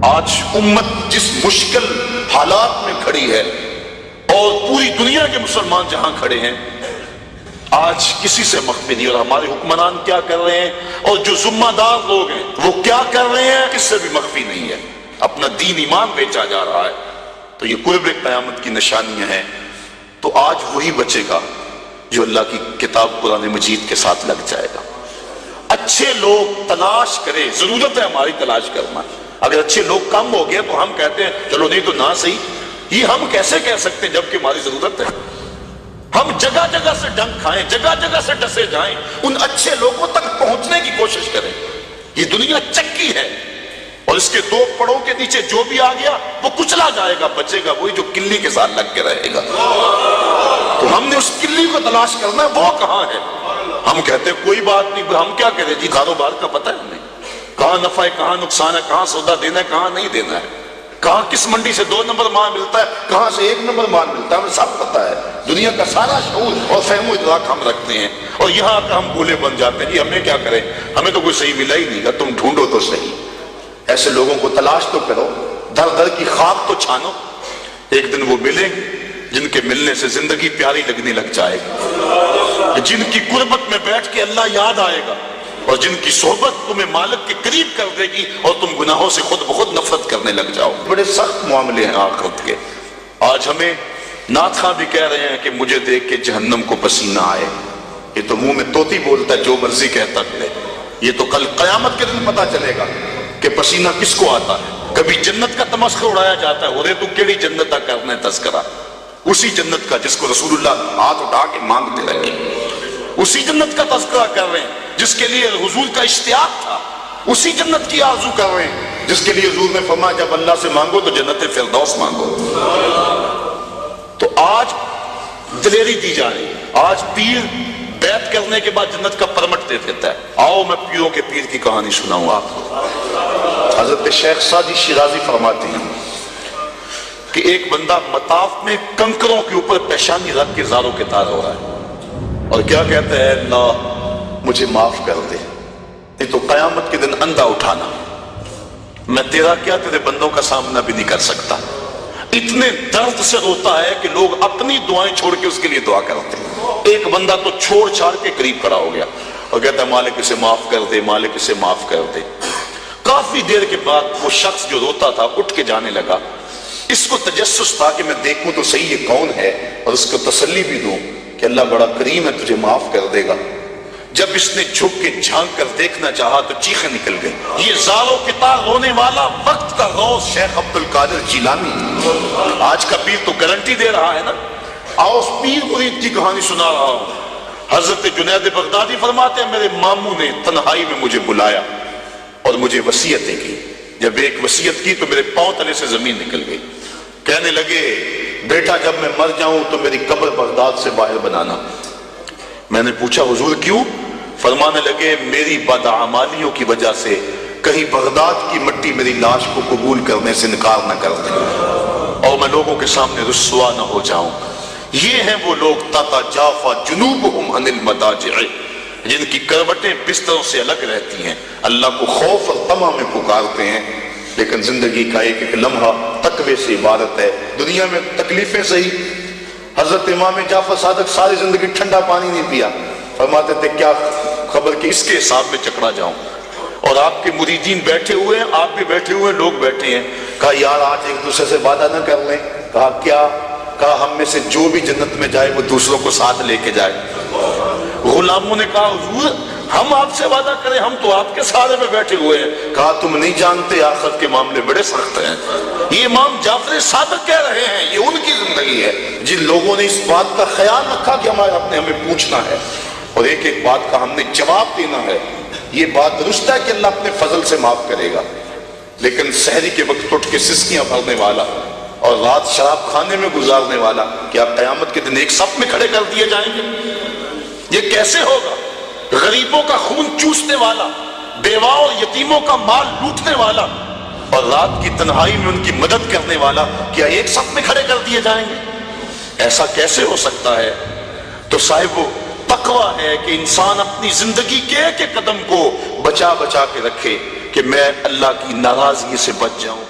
آج امت جس مشکل حالات میں کھڑی ہے اور پوری دنیا کے مسلمان جہاں کھڑے ہیں آج کسی سے مخفی نہیں، اور ہمارے حکمران کیا کر رہے ہیں اور جو ذمہ دار لوگ ہیں وہ کیا کر رہے ہیں کس سے بھی مخفی نہیں ہے۔ اپنا دین ایمان بیچا جا رہا ہے، تو یہ قرب قیامت کی نشانیاں ہیں۔ تو آج وہی بچے گا جو اللہ کی کتاب قرآن مجید کے ساتھ لگ جائے گا۔ اچھے لوگ تلاش کرے، ضرورت ہے ہماری تلاش کرنا۔ اگر اچھے لوگ کم ہو گئے تو ہم کہتے ہیں چلو نہیں تو نہ صحیح، یہ ہم کیسے کہہ سکتے ہیں جبکہ ہماری ضرورت ہے؟ ہم جگہ جگہ سے ڈنک کھائیں، جگہ جگہ سے ڈسے جائیں، ان اچھے لوگوں تک پہنچنے کی کوشش کریں۔ یہ دنیا چکی ہے اور اس کے دو پڑوں کے نیچے جو بھی آ گیا وہ کچلا جائے گا، بچے گا وہی جو کلی کے ساتھ لگ کے رہے گا۔ تو ہم نے اس کلی کو تلاش کرنا ہے، وہ کہاں ہے؟ ہم کہتے ہیں کوئی بات نہیں، ہم کیا کریں جی، کاروبار کا پتہ ہے ہمیں، کہاں نفع ہے کہاں نقصان ہے، کہاں سودا دینا ہے کہاں نہیں دینا ہے، کہاں کس منڈی سے 2 نمبر مال ملتا ہے کہاں سے 1 نمبر مال ملتا ہے، ہمیں سب پتہ ہے۔ دنیا کا سارا شعور اور فہم و ادراک ہم رکھتے ہیں، اور یہاں آ کر ہم بھولے بن جاتے ہیں جی ہمیں کیا کریں، ہمیں تو کوئی صحیح ملا ہی نہیں گا، تم ڈھونڈو تو صحیح۔ ایسے لوگوں کو تلاش تو کرو، در در کی خاک تو چھانو، ایک دن وہ ملیں گے جن کے ملنے سے زندگی پیاری لگنے لگ جائے گی، جن کی قربت میں بیٹھ کے اللہ یاد آئے گا، اور جن کی صحبت تمہیں مالک کے قریب کر دے گی اور تم گناہوں سے خود بخود نفرت کرنے لگ جاؤ۔ بڑے سخت معاملے ہیں آخرت کے۔ آج ہمیں نعت خواں بھی کہہ رہے ہیں کہ مجھے دیکھ کے جہنم کو پسینہ آئے، یہ تو منہ میں طوطی بولتا ہے جو مرضی کہتا ہے، یہ تو کل قیامت کے دن پتہ چلے گا کہ پسینہ کس کو آتا ہے۔ کبھی جنت کا تمسخر اڑایا جاتا ہے، تو کیڑی جنت کا کرنا ہے تذکرہ، اسی جنت کا جس کو رسول اللہ ہاتھ اٹھا کے مانگتے رہے، اسی جنت کا تذکرہ کر رہے ہیں جس کے لیے حضور کا اشتیاق تھا، اسی جنت کی آرزو کر رہے ہیں جس کے لیے حضور نے فرمایا جب اللہ سے مانگو تو جنت فردوس مانگو۔ تو آج دلیری دی جا رہی ہے، آج پیر بیعت کرنے کے بعد جنت کا پرمٹ دے دیتا ہے۔ آؤ میں پیروں کے پیر کی کہانی سناؤں آپ کو۔ حضرت شیخ سعدی شیرازی فرماتے ہیں کہ ایک بندہ مطاف میں کنکروں کے اوپر پیشانی رکھ کے زاروں کے تار ہو رہا ہے اور کیا کہتا ہے، اللہ مجھے معاف کر دے، نہیں تو قیامت کے دن اندھا اٹھانا، میں تیرا کیا تیرے بندوں کا سامنا بھی نہیں کر سکتا۔ اتنے درد سے روتا ہے کہ لوگ اپنی دعائیں چھوڑ کے اس کے لیے دعا کرتے ہیں۔ ایک بندہ تو چھوڑ چھاڑ کے قریب کھڑا ہو گیا اور کہتا ہے مالک اسے معاف کر دے، مالک اسے معاف کر دے۔ کافی دیر کے بعد وہ شخص جو روتا تھا اٹھ کے جانے لگا۔ اس کو تجسس تھا کہ میں دیکھوں تو صحیح یہ کون ہے اور اس کو تسلی بھی دوں کہ اللہ بڑا کریم ہے تجھے معاف کر دے گا۔ جب اس نے جھک کے جھانک کر دیکھنا چاہا تو چیخیں نکل گئی۔ یہ زاروں کے تار رونے والا وقت کا غوث شیخ عبد القادر جیلانی، آج کا پیر تو گارنٹی دے رہا ہے نا۔ آؤ اس پیر مرید کی کہانی سنا رہا ہوں۔ حضرت جنید بغدادی فرماتے ہیں میرے ماموں نے تنہائی میں مجھے بلایا اور مجھے وصیتیں کی۔ جب ایک وصیت کی تو میرے پاؤں تلے سے زمین نکل گئی۔ کہنے لگے بیٹا جب میں مر جاؤں تو میری قبر بغداد سے باہر بنانا۔ میں نے پوچھا حضور کیوں؟ فرمانے لگے میری بدعمالیوں کی وجہ سے کہیں بغداد کی مٹی میری لاش کو قبول کرنے سے انکار نہ کر دے اور میں لوگوں کے سامنے رسوا نہ ہو جاؤں۔ یہ ہیں وہ لوگ تتجافا جنوبہم عن المضاجع، جن کی کروٹیں بستروں سے الگ رہتی ہیں، اللہ کو خوف اور طمع میں پکارتے ہیں، لیکن زندگی کا ایک ایک لمحہ تقوی سے عبارت ہے۔ دنیا میں تکلیفیں سہی۔ حضرت امام جعفر صادق ساری زندگی ٹھنڈا پانی نہیں پیا، فرماتے تھے کیا خبر کہ اس کے حساب میں چکرا جاؤں۔ اور آپ کے مریدین بیٹھے ہوئے ہیں، آپ بھی بیٹھے ہوئے ہیں، لوگ بیٹھے ہیں۔ کہا یار آج ایک دوسرے سے وعدہ نہ کر لیں؟ کہا کیا؟ کہا ہم میں سے جو بھی جنت میں جائے وہ دوسروں کو ساتھ لے کے جائے۔ غلاموں نے کہا حضور ہم آپ سے وعدہ کریں، ہم تو آپ کے سہارے میں بیٹھے ہوئے ہیں۔ کہا تم نہیں جانتے آخرت کے معاملے بڑے سخت ہیں۔ یہ امام جعفر صادق کہہ رہے ہیں، یہ ان کی زندگی ہے۔ جن لوگوں نے اس بات کا خیال رکھا کہ ہمیں پوچھنا ہے اور ایک ایک بات کا ہم نے جواب دینا ہے، یہ بات درست ہے کہ اللہ اپنے فضل سے معاف کرے گا، لیکن سحری کے وقت اٹھ کے سسکیاں بھرنے والا اور رات شراب خانے میں گزارنے والا کیا قیامت کے دن ایک صف میں کھڑے کر دیے جائیں گے؟ یہ کیسے ہوگا؟ غریبوں کا خون چوسنے والا، بیواں اور یتیموں کا مال لوٹنے والا اور رات کی تنہائی میں ان کی مدد کرنے والا کیا ایک صف میں کھڑے کر دیے جائیں گے؟ ایسا کیسے ہو سکتا ہے؟ تو صاحب وہ تقویٰ ہے کہ انسان اپنی زندگی کے ایک قدم کو بچا بچا کے رکھے کہ میں اللہ کی ناراضگی سے بچ جاؤں۔